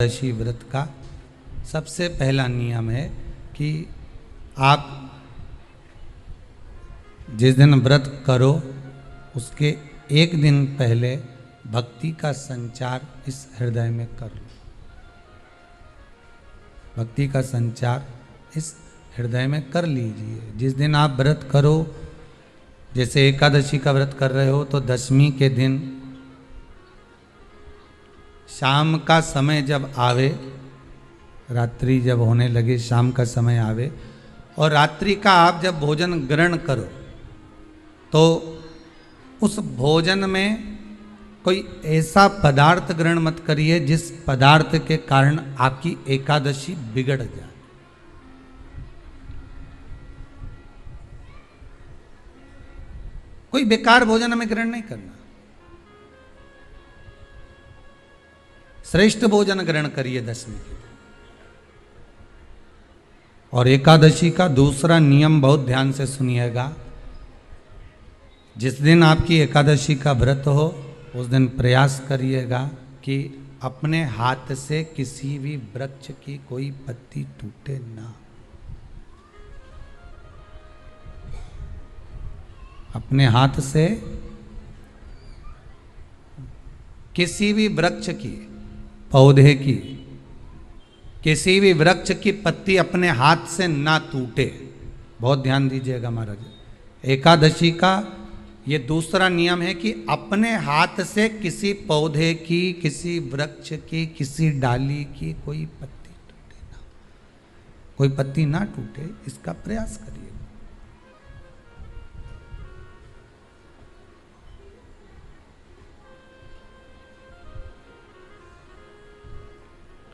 एकादशी व्रत का सबसे पहला नियम है कि आप जिस दिन व्रत करो उसके एक दिन पहले भक्ति का संचार इस हृदय में कर लो। भक्ति का संचार इस हृदय में कर लीजिए। जिस दिन आप व्रत करो, जैसे एकादशी का व्रत कर रहे हो तो दशमी के दिन शाम का समय जब आवे, रात्रि जब होने लगे, शाम का समय आवे और रात्रि का आप जब भोजन ग्रहण करो तो उस भोजन में कोई ऐसा पदार्थ ग्रहण मत करिए जिस पदार्थ के कारण आपकी एकादशी बिगड़ जाए। कोई बेकार भोजन हमें ग्रहण नहीं करना, श्रेष्ठ भोजन ग्रहण करिए दशमी के। और एकादशी का दूसरा नियम बहुत ध्यान से सुनिएगा। जिस दिन आपकी एकादशी का व्रत हो उस दिन प्रयास करिएगा कि अपने हाथ से किसी भी वृक्ष की कोई पत्ती टूटे ना। अपने हाथ से किसी भी वृक्ष की, पौधे की, किसी भी वृक्ष की पत्ती अपने हाथ से ना टूटे। बहुत ध्यान दीजिएगा महाराज। एकादशी का ये दूसरा नियम है कि अपने हाथ से किसी पौधे की, किसी वृक्ष की, किसी डाली की कोई पत्ती टूटे ना, कोई पत्ती ना टूटे, इसका प्रयास करिए।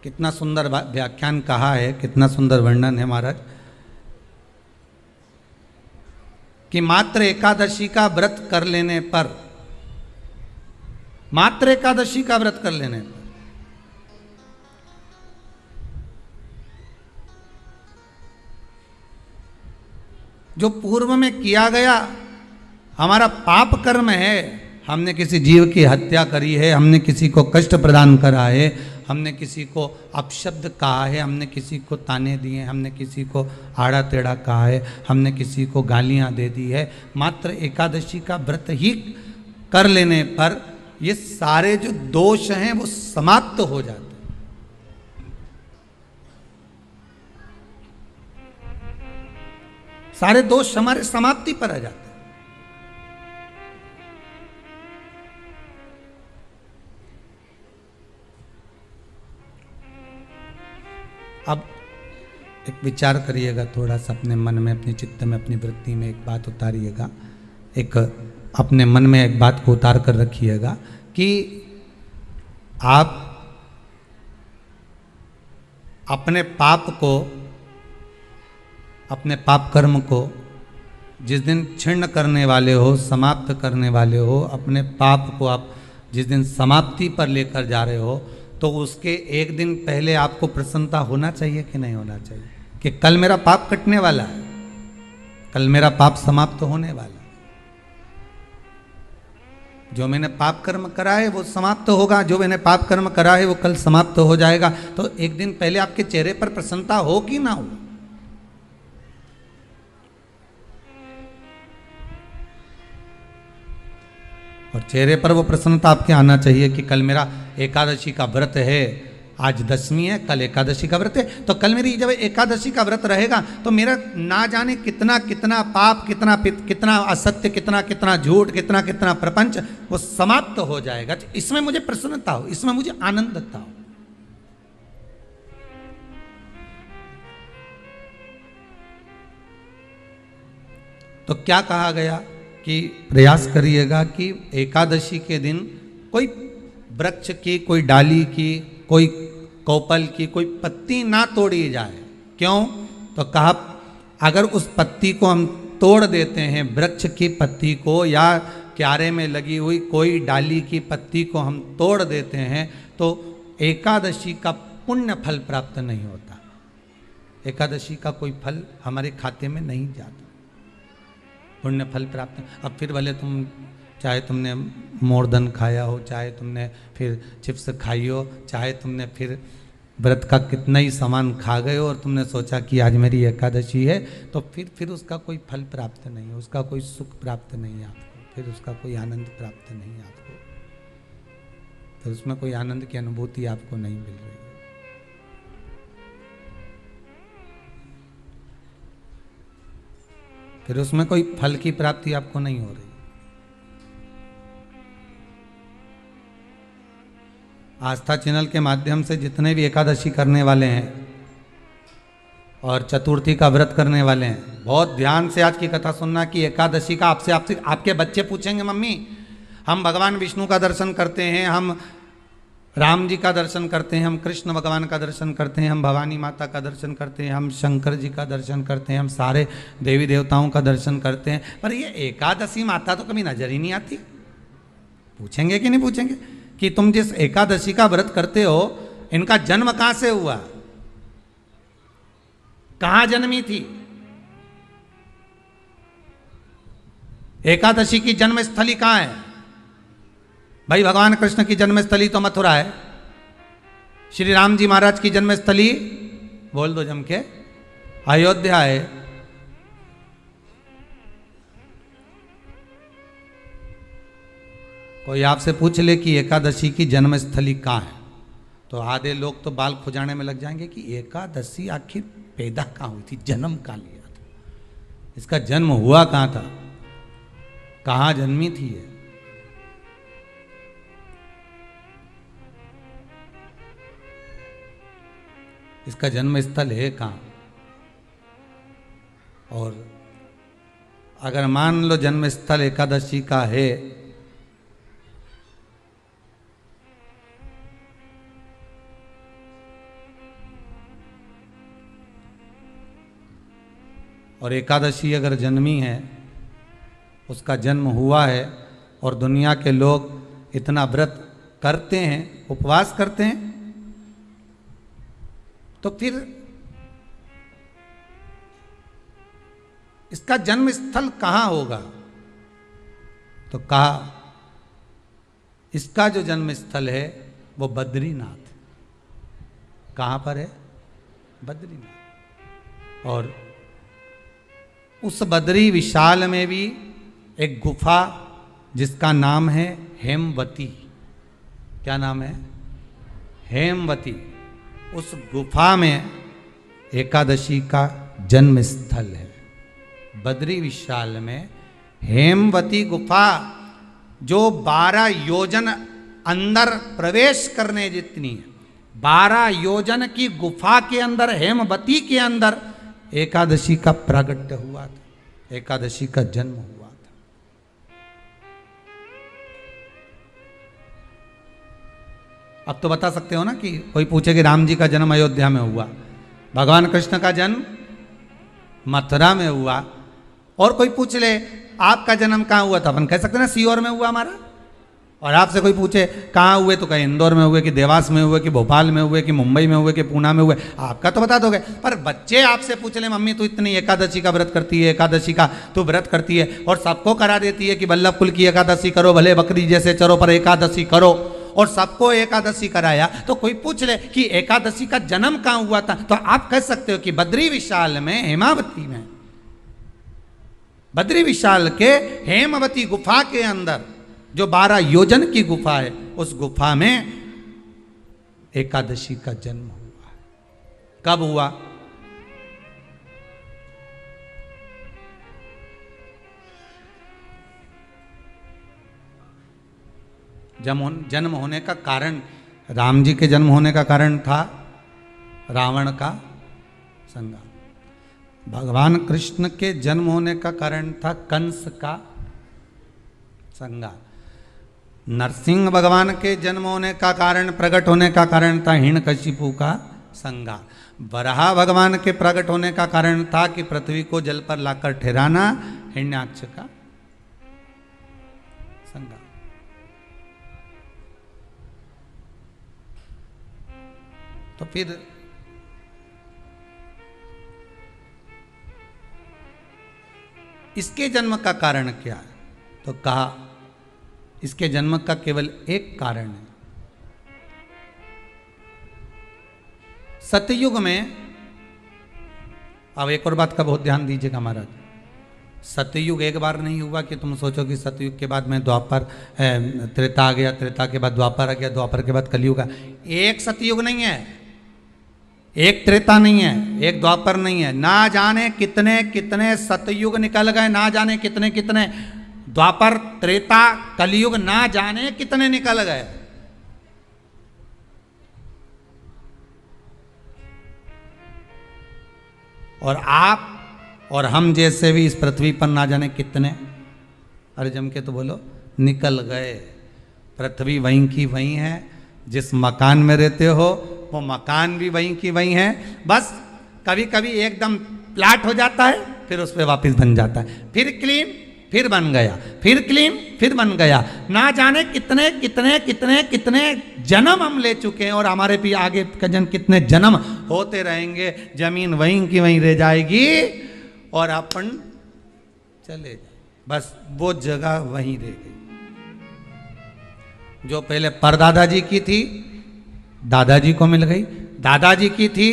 कितना सुंदर व्याख्यान कहा है, कितना सुंदर वर्णन है महाराज कि मात्र एकादशी का व्रत कर लेने पर, मात्र एकादशी का व्रत कर लेने पर जो पूर्व में किया गया हमारा पाप कर्म है, हमने किसी जीव की हत्या करी है, हमने किसी को कष्ट प्रदान करा है, हमने किसी को अपशब्द कहा है, हमने किसी को ताने दिए, हमने किसी को आड़ा टेढ़ा कहा है, हमने किसी को गालियां दे दी है, मात्र एकादशी का व्रत ही कर लेने पर ये सारे जो दोष हैं वो समाप्त हो जाते हैं। सारे दोष हमारे समाप्ति पर आ जाते हैं। अब एक विचार करिएगा थोड़ा सा अपने मन में, अपने चित्त में, अपनी वृत्ति में एक बात उतारिएगा। एक अपने मन में एक बात को उतार कर रखिएगा कि आप अपने पाप को, अपने पाप कर्म को जिस दिन क्षीण करने वाले हो, समाप्त करने वाले हो, अपने पाप को आप जिस दिन समाप्ति पर लेकर जा रहे हो तो उसके एक दिन पहले आपको प्रसन्नता होना चाहिए कि नहीं होना चाहिए कि कल मेरा पाप कटने वाला है, कल मेरा पाप समाप्त होने वाला है। जो मैंने पाप कर्म करा है वो समाप्त होगा, जो मैंने पाप कर्म करा है वो कल समाप्त हो जाएगा। तो एक दिन पहले आपके चेहरे पर प्रसन्नता हो कि ना हो। और चेहरे पर वो प्रसन्नता आपके आना चाहिए कि कल मेरा एकादशी का व्रत है, आज दशमी है, कल एकादशी का व्रत है, तो कल मेरी जब एकादशी का व्रत रहेगा तो मेरा ना जाने कितना कितना पाप, कितना कितना असत्य, कितना कितना झूठ, कितना कितना प्रपंच वो समाप्त हो जाएगा। इसमें मुझे प्रसन्नता हो, इसमें मुझे आनंदता हो। तो क्या कहा गया कि प्रयास करिएगा कि एकादशी के दिन कोई वृक्ष की, कोई डाली की, कोई कोपल की कोई पत्ती ना तोड़ी जाए। क्यों? तो कहा अगर उस पत्ती को हम तोड़ देते हैं, वृक्ष की पत्ती को या क्यारे में लगी हुई कोई डाली की पत्ती को हम तोड़ देते हैं तो एकादशी का पुण्य फल प्राप्त नहीं होता। एकादशी का कोई फल हमारे खाते में नहीं जाता, पुण्य फल प्राप्त। अब फिर भले तुम चाहे तुमने मोरधन खाया हो, चाहे तुमने फिर चिप्स खाई हो, चाहे तुमने फिर व्रत का कितना ही सामान खा गए हो और तुमने सोचा कि आज मेरी एकादशी है, तो फिर उसका कोई फल प्राप्त नहीं है, उसका कोई सुख प्राप्त नहीं है आपको, फिर उसका कोई आनंद प्राप्त नहीं है आपको, फिर उसमें कोई आनंद की अनुभूति आपको नहीं मिल रही है। फिर उसमें कोई फल की प्राप्ति आपको नहीं हो रही। आस्था चैनल के माध्यम से जितने भी एकादशी करने वाले हैं और चतुर्थी का व्रत करने वाले हैं, बहुत ध्यान से आज की कथा सुनना कि एकादशी का आपसे आपके बच्चे पूछेंगे, मम्मी हम भगवान विष्णु का दर्शन करते हैं, हम राम जी का दर्शन करते हैं, हम कृष्ण भगवान का दर्शन करते हैं, हम भवानी माता का दर्शन करते हैं, हम शंकर जी का दर्शन करते हैं, हम सारे देवी देवताओं का दर्शन करते हैं, पर ये एकादशी माता तो कभी नजर ही नहीं आती। पूछेंगे कि नहीं पूछेंगे कि तुम जिस एकादशी का व्रत करते हो, इनका जन्म कहां से हुआ, कहां जन्मी थी? एकादशी की जन्मस्थली कहां है? भाई भगवान कृष्ण की जन्मस्थली तो मथुरा है, श्री राम जी महाराज की जन्मस्थली बोल दो जम के अयोध्या है। कोई आपसे पूछ ले कि एकादशी की जन्मस्थली कहाँ है, तो आधे लोग तो बाल खुजाने में लग जाएंगे कि एकादशी आखिर पैदा कहाँ हुई थी, जन्म कहाँ लिया था, इसका जन्म हुआ कहाँ था, कहाँ जन्मी थी ये। इसका जन्म स्थल है कहाँ? और अगर मान लो जन्म स्थल एकादशी का है, और एकादशी अगर जन्मी है, उसका जन्म हुआ है, और दुनिया के लोग इतना व्रत करते हैं, उपवास करते हैं, तो फिर इसका जन्म स्थल कहां होगा? तो कहा इसका जो जन्म स्थल है वो बद्रीनाथ। कहां पर है? बद्रीनाथ। और उस बद्री विशाल में भी एक गुफा जिसका नाम है हेमवती। क्या नाम है? हेमवती। उस गुफा में एकादशी का जन्म स्थल है। बद्री विशाल में हेमवती गुफा, जो 12 योजन अंदर प्रवेश करने जितनी है, 12 योजन की गुफा के अंदर, हेमवती के अंदर एकादशी का प्रागट्य हुआ था, एकादशी का जन्म हुआ था। अब तो बता सकते हो ना कि कोई पूछे कि राम जी का जन्म अयोध्या में हुआ, भगवान कृष्ण का जन्म मथुरा में हुआ, और कोई पूछ ले आपका जन्म कहाँ हुआ था, अपन कह सकते ना सीहोर में हुआ हमारा। और आपसे कोई पूछे कहाँ हुए, तो कहीं इंदौर में हुए, कि देवास में हुए, कि भोपाल में हुए, कि मुंबई में हुए, कि पूना में हुए, आपका तो बता दोगे। पर बच्चे आपसे पूछ ले, मम्मी तू इतनी एकादशी का व्रत करती है, एकादशी का तू व्रत करती है, और सबको करा देती है कि वल्लभ कुल की एकादशी करो, भले बकरी जैसे चरो पर एकादशी करो, और सबको एकादशी कराया, तो कोई पूछ ले कि एकादशी का जन्म कहाँ हुआ था, तो आप कह सकते हो कि बद्री विशाल में, हेमावती में, बद्री विशाल के हेमवती गुफा के अंदर जो 12 योजन की गुफा है, उस गुफा में एकादशी का जन्म हुआ। कब हुआ? जन्म होने का कारण, राम जी के जन्म होने का कारण था रावण का संहार। भगवान कृष्ण के जन्म होने का कारण था कंस का संहार। नरसिंह भगवान के जन्म होने का कारण, प्रकट होने का कारण था हिरण्यकशिपु का संहार। वराह भगवान के प्रकट होने का कारण था कि पृथ्वी को जल पर लाकर ठहराना, हिरण्याक्ष का संहार। तो फिर इसके जन्म का कारण क्या है? तो कहा इसके जन्म का केवल एक कारण है, सतयुग में, अब एक और बात का बहुत ध्यान दीजिएगा महाराज, सतयुग एक बार नहीं हुआ कि तुम सोचो कि सतयुग के बाद में द्वापर त्रेता आ गया, त्रेता के बाद द्वापर आ गया, द्वापर के बाद कलयुग आ। एक सतयुग नहीं है, एक त्रेता नहीं है, एक द्वापर नहीं है, ना जाने कितने कितने सतयुग निकल गए, ना जाने कितने कितने द्वापर त्रेता कलयुग, ना जाने कितने निकल गए। और आप और हम जैसे भी इस पृथ्वी पर ना जाने कितने, अरे जम के तो बोलो, निकल गए। पृथ्वी वहीं की वहीं है, जिस मकान में रहते हो वो मकान भी वहीं की वहीं है, बस कभी कभी एकदम प्लाट हो जाता है, फिर उस पर वापस बन जाता है, फिर क्लीन, फिर बन गया, फिर क्लीन, फिर बन गया। ना जाने कितने कितने कितने कितने जन्म हम ले चुके हैं, और हमारे भी आगे का जन्म कितने जन्म होते रहेंगे। जमीन वहीं की वहीं रह जाएगी और अपन चले जाए, बस वो जगह वहीं रह गई। जो पहले परदादाजी की थी दादाजी को मिल गई, दादाजी की थी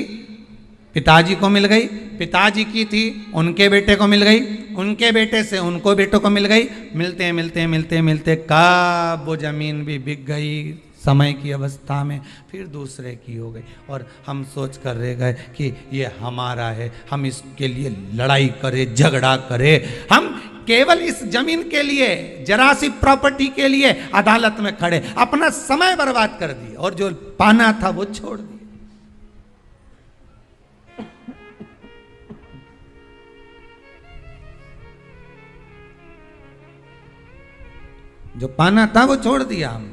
पिताजी को मिल गई, पिताजी की थी उनके बेटे को मिल गई, उनके बेटे से उनको बेटों को मिल गई। मिलते मिलते मिलते मिलते कब वो जमीन भी बिक गई समय की अवस्था में, फिर दूसरे की हो गई, और हम सोच कर रह गए कि ये हमारा है, हम इसके लिए लड़ाई करें, झगड़ा करें, हम केवल इस जमीन के लिए, जरा सी प्रॉपर्टी के लिए अदालत में खड़े, अपना समय बर्बाद कर दिया, और जो पाना था वो छोड़ दिया। जो पाना था वो छोड़ दिया हमने।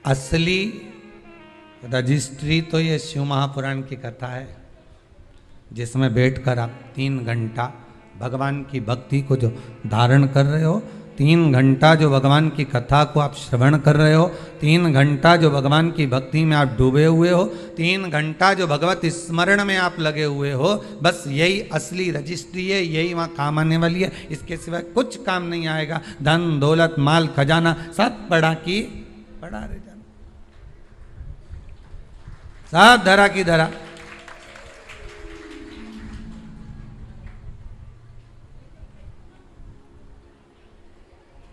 असली रजिस्ट्री तो ये शिव महापुराण की कथा है, जिसमें बैठकर आप 3 घंटा भगवान की भक्ति को जो धारण कर रहे हो, 3 घंटा जो भगवान की कथा को आप श्रवण कर रहे हो, 3 घंटा जो भगवान की भक्ति में आप डूबे हुए हो, 3 घंटा जो भगवत स्मरण में आप लगे हुए हो, बस यही असली रजिस्ट्री है, यही वहाँ काम आने वाली है। इसके सिवाय कुछ काम नहीं आएगा। धन दौलत माल खजाना सब पड़ा की पड़ा रह जाना, सब धरा की धरा।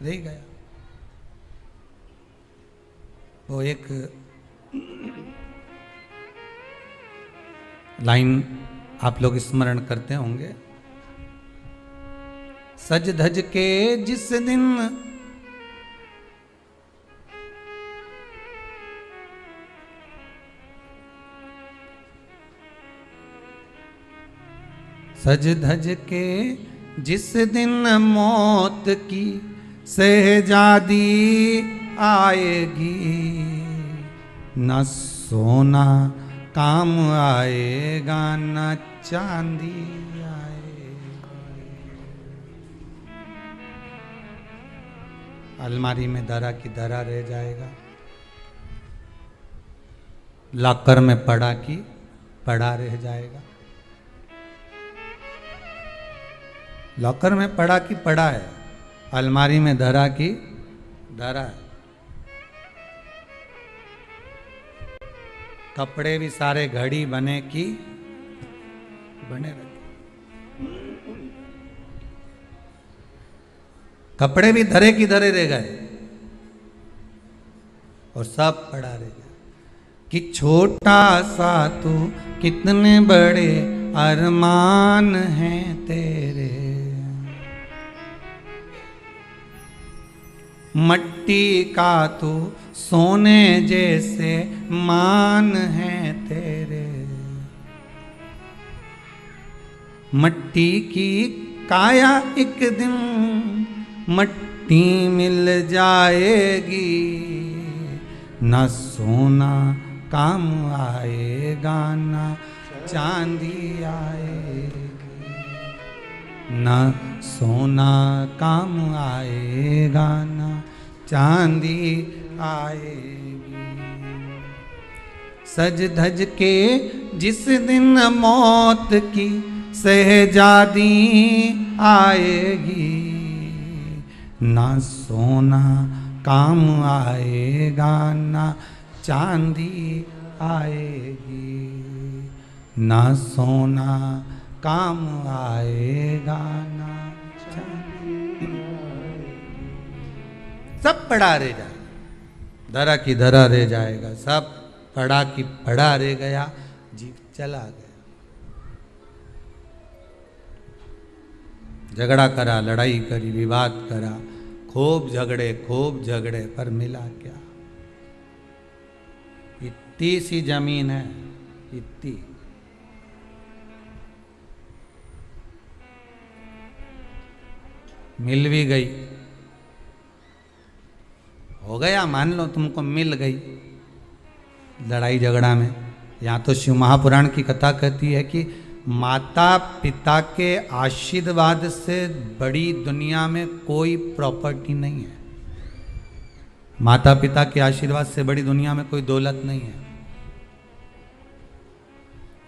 रह गया। वो एक लाइन आप लोग स्मरण करते होंगे, सज धज के जिस दिन सज धज के जिस दिन मौत की शहजादी आएगी, न सोना काम आएगा न चांदी आएगा। अलमारी में धरा की धरा रह जाएगा, लॉकर में पड़ा की पड़ा रह जाएगा। लॉकर में पड़ा की पड़ा है, अलमारी में धरा की धरा है। कपड़े भी सारे घड़ी बने की बने रहे, कपड़े भी धरे की धरे रह गए और सब पड़ा रह गया। कि छोटा सा तू कितने बड़े अरमान हैं तेरे, मट्टी का तू सोने जैसे मान है तेरे। मट्टी की काया एक दिन मट्टी मिल जाएगी, न सोना काम आएगा न चांदी आएगी, न सोना काम आएगा न चांदी आएगी। सज धज के जिस दिन मौत की शहजादी आएगी, ना सोना काम आएगा, ना चांदी आएगी, ना सोना काम आएगा, ना चांदी आएगी। सब पड़ा रह जाएगा, धरा की धरा रह जाएगा, सब पड़ा की पड़ा रह गया, जीव चला गया। झगड़ा करा, लड़ाई करी, विवाद करा, खूब झगड़े पर मिला क्या? इतनी सी जमीन है, इतनी। मिल भी गई, हो गया, मान लो तुमको मिल गई लड़ाई झगड़ा में। यहाँ तो शिव महापुराण की कथा कहती है कि माता पिता के आशीर्वाद से बड़ी दुनिया में कोई प्रॉपर्टी नहीं है। माता पिता के आशीर्वाद से बड़ी दुनिया में कोई दौलत नहीं है।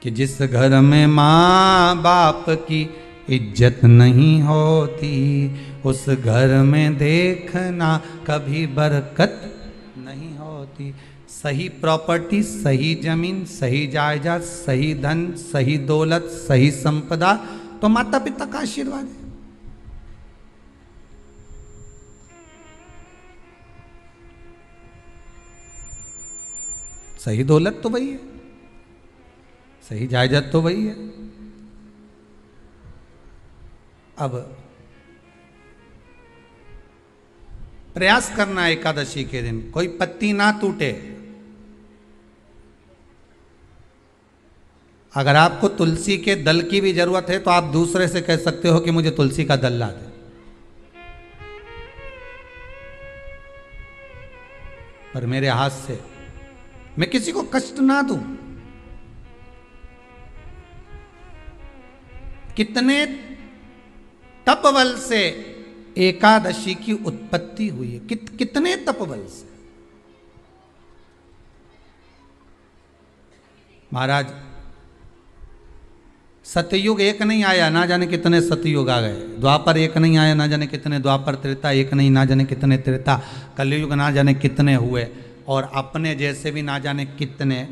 कि जिस घर में माँ बाप की इज्जत नहीं होती, उस घर में देखना कभी बरकत नहीं होती। सही प्रॉपर्टी, सही जमीन, सही जायदाद, सही धन, सही दौलत, सही संपदा तो माता पिता का आशीर्वाद है। सही दौलत तो वही है, सही जायदाद तो वही है। अब प्रयास करना एकादशी के दिन कोई पत्ती ना टूटे। अगर आपको तुलसी के दल की भी जरूरत है तो आप दूसरे से कह सकते हो कि मुझे तुलसी का दल ला दे। पर मेरे हाथ से मैं किसी को कष्ट ना दूं। कितने तपबल से एकादशी की उत्पत्ति हुई है, कितने तपबल से। महाराज सतयुग एक नहीं आया, ना जाने कितने सतयुग आ गए। द्वापर एक नहीं आया, ना जाने कितने द्वापर। त्रेता एक नहीं, ना जाने कितने त्रेता। कलयुग ना जाने कितने हुए, और अपने जैसे भी ना जाने कितने।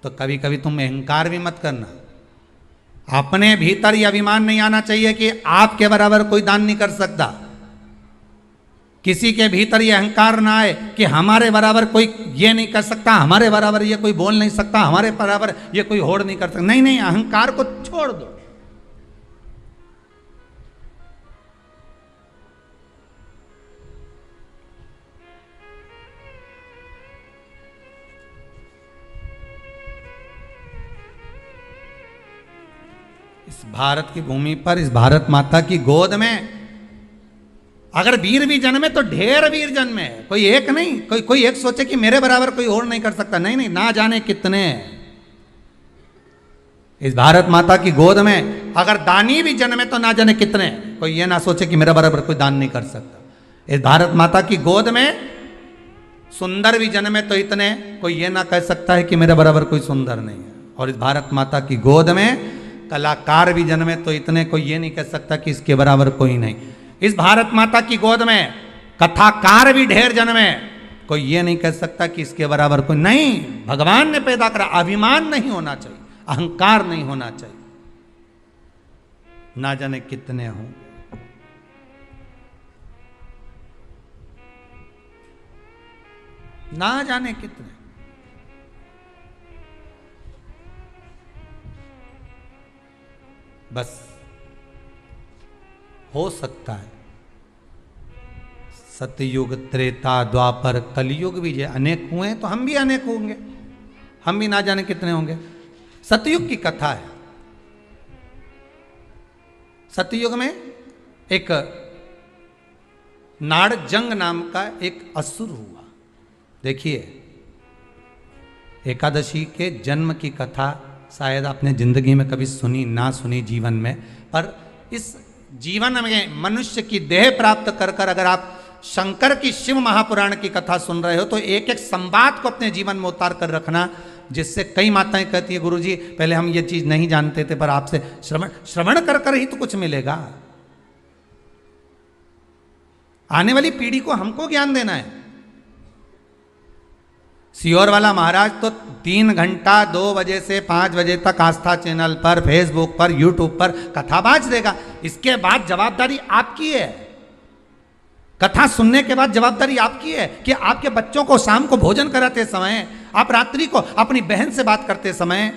तो कभी कभी तुम अहंकार भी मत करना। अपने भीतर यह अभिमान नहीं आना चाहिए कि आपके बराबर कोई दान नहीं कर सकता। किसी के भीतर यह अहंकार ना आए कि हमारे बराबर कोई ये नहीं कर सकता, हमारे बराबर ये कोई बोल नहीं सकता, हमारे बराबर ये कोई होड़ नहीं कर सकता। नहीं नहीं, अहंकार को छोड़ दो। इस भारत की भूमि पर, इस भारत माता की गोद में अगर वीर भी जन्मे तो ढेर वीर जन्मे। कोई एक नहीं, कोई एक सोचे कि मेरे बराबर कोई और नहीं कर सकता। नहीं नहीं, ना जाने कितने। इस भारत माता की गोद में अगर दानी भी जन्मे तो ना जाने कितने। कोई ये ना सोचे कि मेरे बराबर कोई दान नहीं कर सकता। इस भारत माता की गोद में सुंदर भी जन्मे तो इतने। कोई ये ना कह सकता है कि मेरे बराबर कोई सुंदर नहीं है। और इस भारत माता की गोद में कलाकार भी जन्मे तो इतने। कोई ये नहीं कह सकता कि इसके बराबर कोई नहीं। इस भारत माता की गोद में कथाकार भी ढेर जन्मे। कोई ये नहीं कह सकता कि इसके बराबर कोई नहीं। भगवान ने पैदा करा। अभिमान नहीं होना चाहिए, अहंकार नहीं होना चाहिए। ना जाने कितने हों। ना जाने कितने। बस हो सकता है सतयुग, त्रेता, द्वापर, कलयुग भी जो अनेक हुए तो हम भी अनेक होंगे। हम भी ना जाने कितने होंगे। सतयुग की कथा है। सतयुग में एक नाड़जंग नाम का एक असुर हुआ। देखिए, एकादशी के जन्म की कथा शायद आपने जिंदगी में कभी सुनी ना सुनी जीवन में, पर इस जीवन में मनुष्य की देह प्राप्त कर कर अगर आप शंकर की शिव महापुराण की कथा सुन रहे हो तो एक एक संवाद को अपने जीवन में उतार कर रखना, जिससे कई माताएं कहती है गुरुजी पहले हम ये चीज नहीं जानते थे, पर आपसे श्रवण कर कर ही तो कुछ मिलेगा। आने वाली पीढ़ी को हमको ज्ञान देना है। सियोर वाला महाराज तो 3 घंटा 2 बजे से 5 बजे तक आस्था चैनल पर, फेसबुक पर, यूट्यूब पर कथा बाज देगा। इसके बाद जवाबदारी आपकी है। कथा सुनने के बाद जवाबदारी आपकी है कि आपके बच्चों को शाम को भोजन कराते समय, आप रात्रि को अपनी बहन से बात करते समय,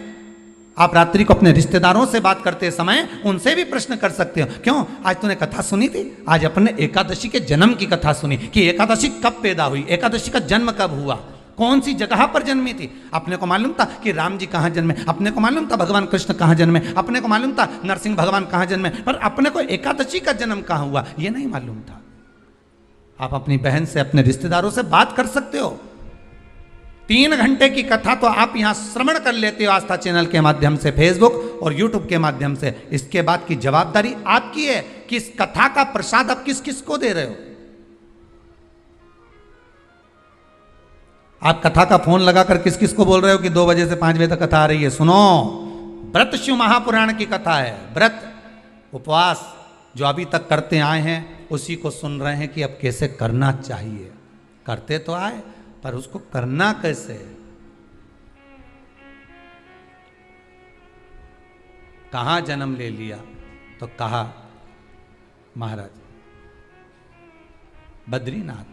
आप रात्रि को अपने रिश्तेदारों से बात करते समय उनसे भी प्रश्न कर सकते हो। क्यों आज तूने कथा सुनी थी? आज अपने एकादशी के जन्म की कथा सुनी कि एकादशी कब पैदा हुई, एकादशी का जन्म कब हुआ, कौन सी जगह पर जन्मी थी। अपने को मालूम था कि राम जी कहाँ जन्मे, अपने को मालूम था भगवान कृष्ण कहाँ जन्मे, अपने को मालूम था नरसिंह भगवान कहाँ जन्मे, पर अपने को एकादशी का जन्म कहाँ हुआ ये नहीं मालूम था। आप अपनी बहन से, अपने रिश्तेदारों से बात कर सकते हो। 3 घंटे की कथा तो आप यहां श्रवण कर लेते हो आस्था चैनल के माध्यम से, फेसबुक और यूट्यूब के माध्यम से। इसके बाद की जवाबदारी आपकी है कि इस कथा का प्रसाद आप किस किस को दे रहे हो। आप कथा का फोन लगाकर किस किस को बोल रहे हो कि 2 बजे से 5 बजे तक कथा आ रही है? सुनो, व्रत शिव महापुराण की कथा है। व्रत उपवास जो अभी तक करते आए हैं उसी को सुन रहे हैं कि अब कैसे करना चाहिए। करते तो आए पर उसको करना कैसे। कहां जन्म ले लिया तो कहा महाराज बद्रीनाथ।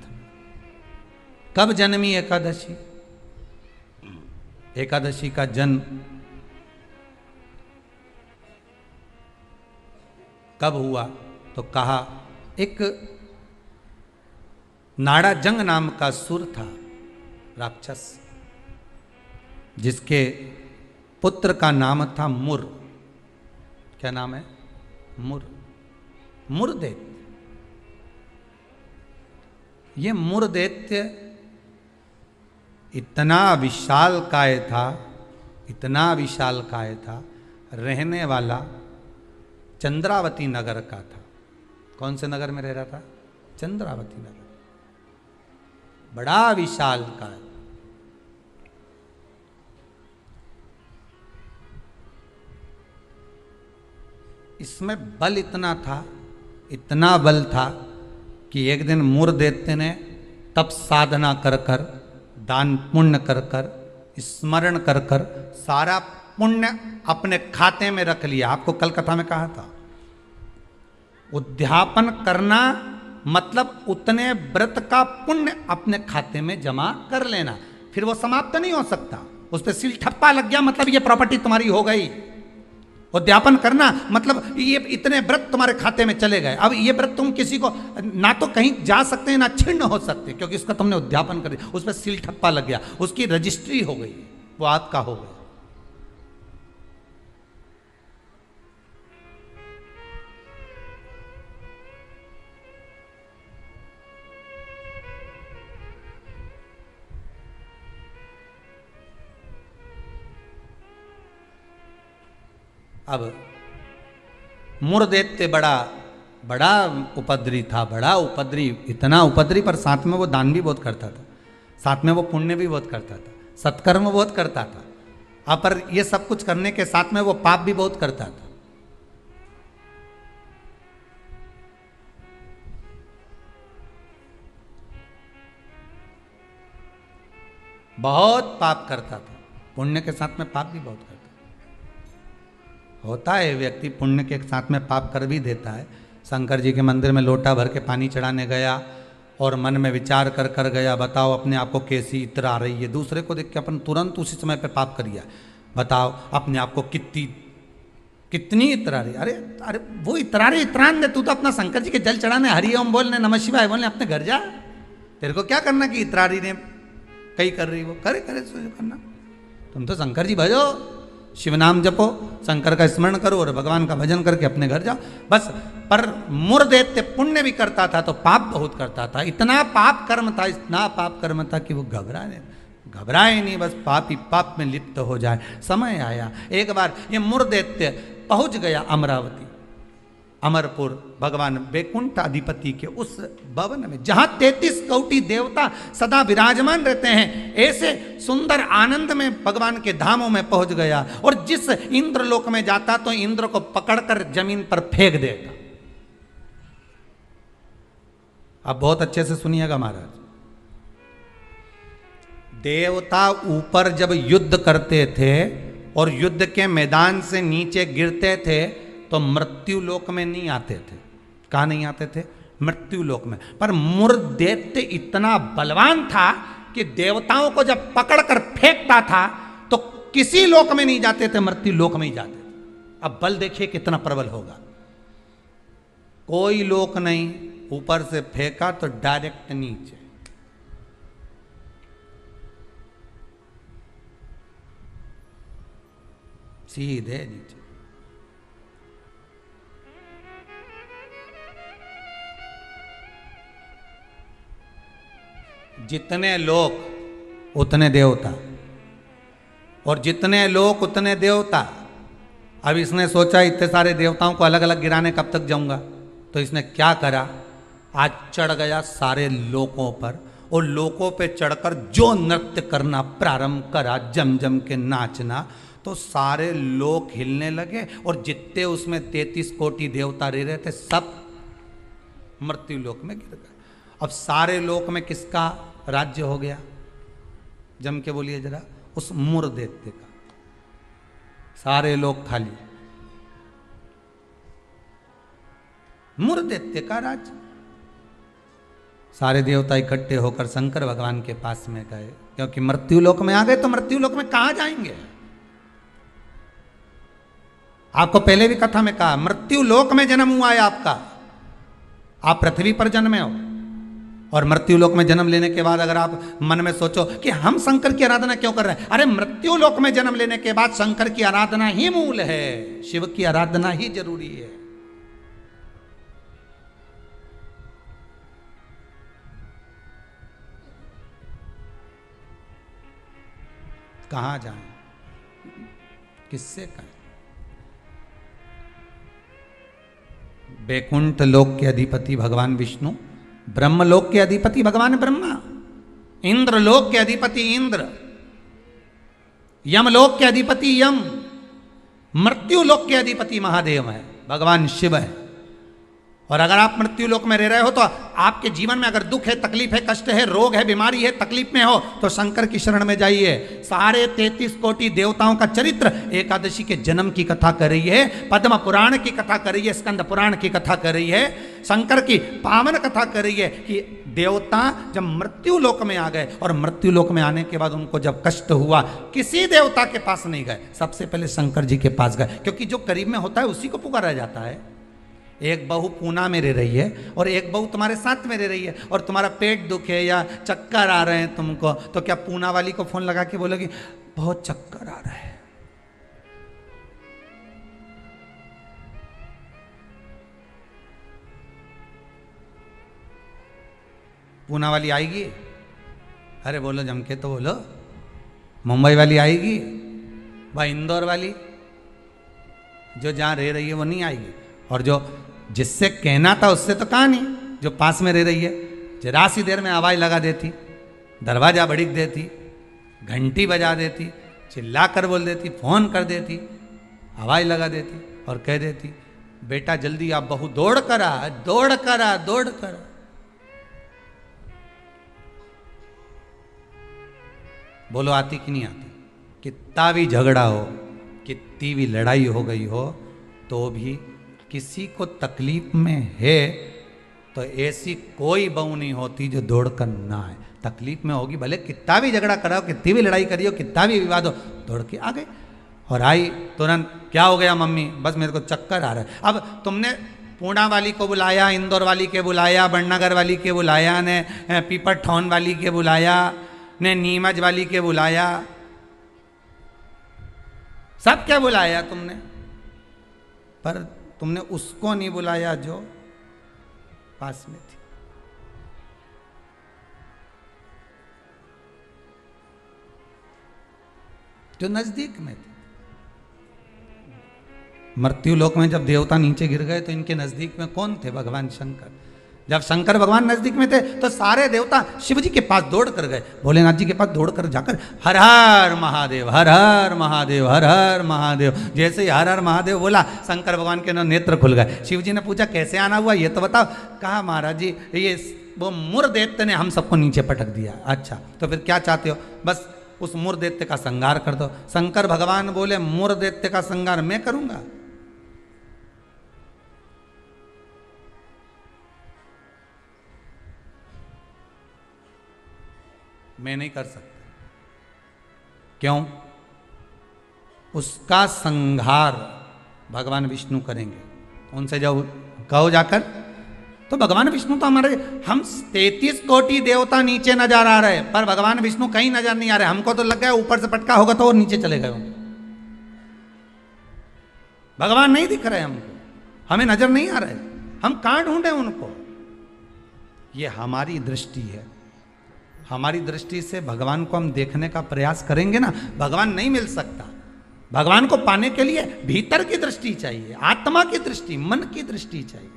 कब जन्मी एकादशी? एकादशी का जन्म कब हुआ तो कहा एक नाड़ा जंग नाम का सुर था, राक्षस, जिसके पुत्र का नाम था मुर। क्या नाम है? मुर। मुरदैत्य। ये मुरदैत्य इतना विशालकाय था, इतना विशालकाय था, रहने वाला चंद्रावती नगर का था। कौन से नगर में रह रहा था? चंद्रावती नगर। बड़ा विशाल का। इसमें बल इतना था, इतना बल था कि एक दिन मुरदैत्य ने तप साधना कर कर, दान पुण्य कर कर, स्मरण कर कर सारा पुण्य अपने खाते में रख लिया। आपको कल कथा में कहा था, उद्यापन करना मतलब उतने व्रत का पुण्य अपने खाते में जमा कर लेना, फिर वो समाप्त नहीं हो सकता। उस पर सील ठप्पा लग गया मतलब ये प्रॉपर्टी तुम्हारी हो गई। उद्यापन करना मतलब ये इतने व्रत तुम्हारे खाते में चले गए। अब ये व्रत तुम किसी को ना तो कहीं जा सकते हैं ना छिन्न हो सकते, क्योंकि इसका तुमने उद्यापन कर दिया, उस पर सील ठप्पा लग गया, उसकी रजिस्ट्री हो गई, वो आपका हो गया। अब मुरदैत्य बड़ा उपद्री था, बड़ा उपद्री, इतना उपद्री, पर साथ में वो दान भी बहुत करता था, साथ में वो पुण्य भी बहुत करता था, सत्कर्म बहुत करता था। अब पर ये सब कुछ करने के साथ में वो पाप भी बहुत करता था। बहुत पाप करता था, पुण्य के साथ में पाप भी बहुत करता था। होता है व्यक्ति पुण्य के साथ में पाप कर भी देता है। शंकर जी के मंदिर में लोटा भर के पानी चढ़ाने गया और मन में विचार कर कर गया, बताओ अपने आप को कैसी इत्र आ रही है। दूसरे को देख के अपन तुरंत उसी समय पे पाप कर लिया। बताओ अपने आप को कितनी इत्र आ रही। अरे अरे वो इतरारे इतरान दे, तू तो अपना शंकर जी के जल चढ़ाने, हरि ओम बोलने, नमः शिवाय बोलने, अपने घर जा। तेरे को क्या करना कि इतरारी ने कई कर रही, वो करे करना। तुम तो शंकर जी भजो, शिव नाम जपो, शंकर का स्मरण करो और भगवान का भजन करके अपने घर जाओ बस। पर मुरदैत्य पुण्य भी करता था तो पाप बहुत करता था। इतना पाप कर्म था, इतना पाप कर्म था कि वो घबराए नहीं, बस पाप ही पाप में लिप्त हो जाए। समय आया, एक बार ये मुरदैत्य पहुंच गया अमरावती, अमरपुर, भगवान वैकुंठ अधिपति के उस भवन में जहां 33 कोटि देवता सदा विराजमान रहते हैं। ऐसे सुंदर आनंद में भगवान के धामों में पहुंच गया। और जिस इंद्रलोक में जाता तो इंद्र को पकड़कर जमीन पर फेंक देता। अब बहुत अच्छे से सुनिएगा महाराज। देवता ऊपर जब युद्ध करते थे और युद्ध के मैदान से नीचे गिरते थे तो मृत्यु लोक में नहीं आते थे। कहाँ नहीं आते थे? मृत्यु लोक में। पर मुर दैत्य इतना बलवान था कि देवताओं को जब पकड़कर फेंकता था तो किसी लोक में नहीं जाते थे, मृत्यु लोक में ही जाते थे। अब बल देखिए कितना प्रबल होगा। कोई लोक नहीं, ऊपर से फेंका तो डायरेक्ट नीचे। सीधे नीचे। जितने लोक उतने देवता, और जितने लोक उतने देवता। अब इसने सोचा इतने सारे देवताओं को अलग अलग गिराने कब तक जाऊंगा, तो इसने क्या करा, आज चढ़ गया सारे लोकों पर और लोकों पे चढ़कर जो नृत्य करना प्रारंभ करा, जम जम के नाचना, तो सारे लोक हिलने लगे और जितने उसमें 33 कोटि देवता रह रहे थे सब मृत्यु लोक में गिर गए। अब सारे लोक में किसका राज्य हो गया? जम के बोलिए जरा। उस मुर दैत्य का। सारे लोग खाली, मुर दैत्य का राज्य। सारे देवता इकट्ठे होकर शंकर भगवान के पास में गए, क्योंकि मृत्यु लोक में आ गए तो मृत्यु लोक में कहां जाएंगे? आपको पहले भी कथा में कहा, मृत्यु लोक में जन्म हुआ है आपका। आप पृथ्वी पर जन्मे हो और मृत्यु लोक में जन्म लेने के बाद अगर आप मन में सोचो कि हम शंकर की आराधना क्यों कर रहे हैं, अरे मृत्यु लोक में जन्म लेने के बाद शंकर की आराधना ही मूल है, शिव की आराधना ही जरूरी है। कहां जाएं, किससे कहें? बैकुंठ लोक के अधिपति भगवान विष्णु, ब्रह्मलोक के अधिपति भगवान ब्रह्मा, इंद्र लोक के अधिपति इंद्र, यमलोक के अधिपति यम, मृत्यु लोक के अधिपति महादेव है, भगवान शिव है। और अगर आप मृत्यु लोक में रह रहे हो तो आपके जीवन में अगर दुख है, तकलीफ है, कष्ट है, रोग है, बीमारी है, तकलीफ में हो तो शंकर की शरण में जाइए। सारे 33 कोटि देवताओं का चरित्र एकादशी के जन्म की कथा कर रही है, पद्म पुराण की कथा कर रही है, स्कंद पुराण की कथा कर रही है, शंकर की पावन कथा कर रही है कि देवता जब मृत्यु लोक में आ गए और मृत्यु लोक में आने के बाद उनको जब कष्ट हुआ, किसी देवता के पास नहीं गए, सबसे पहले शंकर जी के पास गए, क्योंकि जो करीब में होता है उसी को पुकारा जाता है। एक बहू पूना में रह रही है और एक बहू तुम्हारे साथ में रह रही है और तुम्हारा पेट दुखे या चक्कर आ रहे हैं तुमको, तो क्या पूना वाली को फोन लगा के बोलोगी बहुत चक्कर आ रहा है? पूना वाली आएगी? अरे बोलो जम के तो बोलो। मुंबई वाली आएगी? भाई इंदौर वाली जो जहां रह रही है वो नहीं आएगी। और जो जिससे कहना था उससे तो कहा नहीं, जो पास में रह रही है जरा सी देर में आवाज लगा देती, दरवाजा बड़ीक देती, घंटी बजा देती, चिल्ला कर बोल देती, फोन कर देती, आवाज लगा देती और कह देती बेटा जल्दी आप, बहू दौड़ कर आ, दौड़ कर आ, दौड़ कर आ। बोलो आती कि नहीं आती? कितना भी झगड़ा हो, कितनी भी लड़ाई हो गई हो, तो भी किसी को तकलीफ में है तो ऐसी कोई बहू नहीं होती जो दौड़कर ना आए। तकलीफ में होगी, भले कितना भी झगड़ा कराओ, कितनी भी लड़ाई करियो, कितना भी विवाद हो, दौड़ के आ गई। और आई तुरंत, क्या हो गया मम्मी? बस मेरे को चक्कर आ रहा है। अब तुमने पूना वाली को बुलाया, इंदौर वाली के बुलाया, बड़नगर वाली के बुलाया, ने पीपर ठौन वाली के बुलाया, ने नीमच वाली के बुलाया, सब क्या बुलाया तुमने, पर तुमने उसको नहीं बुलाया जो पास में थी। जो नजदीक में थी। मृत्यु लोक में जब देवता नीचे गिर गए तो इनके नजदीक में कौन थे? भगवान शंकर। जब शंकर भगवान नजदीक में थे तो सारे देवता शिव जी के पास दौड़ कर गए, भोलेनाथ जी के पास दौड़ कर जाकर हर हर महादेव, हर हर महादेव, हर हर महादेव। जैसे ही हर हर महादेव बोला, शंकर भगवान के नेत्र खुल गए। शिव जी ने पूछा कैसे आना हुआ ये तो बताओ। कहा महाराज जी ये वो मुर दैत्य ने हम सबको नीचे पटक दिया। अच्छा, तो फिर क्या चाहते हो? बस उस मुर दैत्य का संहार कर दो। शंकर भगवान बोले मुर दैत्य का संहार मैं करूंगा? मैं नहीं कर सकता। क्यों? उसका संहार भगवान विष्णु करेंगे। उनसे जब कहो जाकर, तो भगवान विष्णु तो हमारे, हम 33 कोटि देवता नीचे नजर आ रहे, पर भगवान विष्णु कहीं नजर नहीं आ रहे। हमको तो लग गया ऊपर से पटका होगा तो वो नीचे चले गए होंगे। भगवान नहीं दिख रहे हमको, हमें नजर नहीं आ रहे, हम कहां ढूंढे उनको? ये हमारी दृष्टि है। हमारी दृष्टि से भगवान को हम देखने का प्रयास करेंगे ना, भगवान नहीं मिल सकता। भगवान को पाने के लिए भीतर की दृष्टि चाहिए, आत्मा की दृष्टि, मन की दृष्टि चाहिए।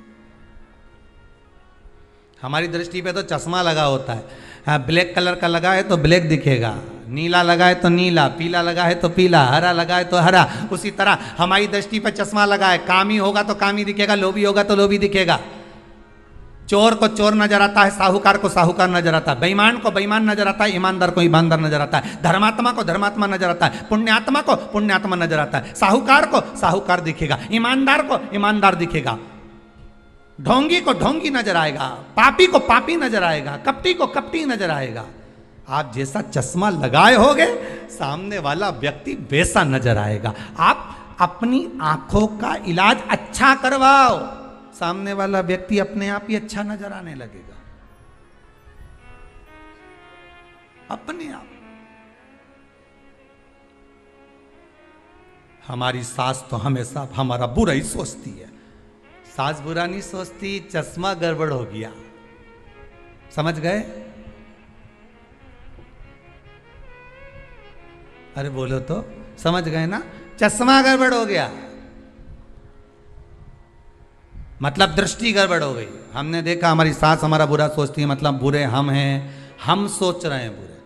हमारी दृष्टि पे तो चश्मा लगा होता है। हाँ, ब्लैक कलर का लगा है तो ब्लैक दिखेगा, नीला लगा है तो नीला, पीला लगा है तो पीला, हरा लगा है तो हरा। उसी तरह हमारी दृष्टि पे चश्मा लगा है, कामी होगा तो कामी दिखेगा, लोभी होगा तो लोभी दिखेगा। चोर को चोर नजर आता है, साहूकार को साहूकार नजर आता है, बेईमान को बेईमान नजर आता है, ईमानदार को ईमानदार नजर आता है, धर्मात्मा को धर्मात्मा नजर आता है, पुण्यात्मा को पुण्यात्मा नजर आता है। साहूकार को साहूकार दिखेगा, ईमानदार को ईमानदार दिखेगा, ढोंगी को ढोंगी नजर आएगा, पापी को पापी नजर आएगा, कपटी को कपटी नजर आएगा। आप जैसा चश्मा लगाए होगे, सामने वाला व्यक्ति वैसा नजर आएगा। आप अपनी आंखों का इलाज अच्छा करवाओ, सामने वाला व्यक्ति अपने आप ही अच्छा नजर आने लगेगा, अपने आप। हमारी सास तो हमेशा हमारा बुरा ही सोचती है। सास बुरा नहीं सोचती, चश्मा गड़बड़ हो गया। समझ गए? अरे बोलो तो, समझ गए ना? चश्मा गड़बड़ हो गया मतलब दृष्टि गड़बड़ हो गई। हमने देखा हमारी सास हमारा बुरा सोचती है, मतलब बुरे हम हैं, हम सोच रहे हैं बुरे।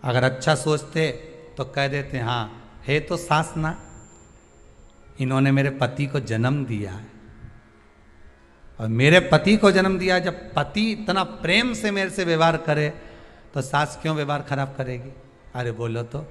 अगर अच्छा सोचते तो कह देते हाँ है तो सास ना, इन्होंने मेरे पति को जन्म दिया है, और मेरे पति को जन्म दिया। जब पति इतना प्रेम से मेरे से व्यवहार करे तो सास क्यों व्यवहार खराब करेगी? अरे बोलो तो।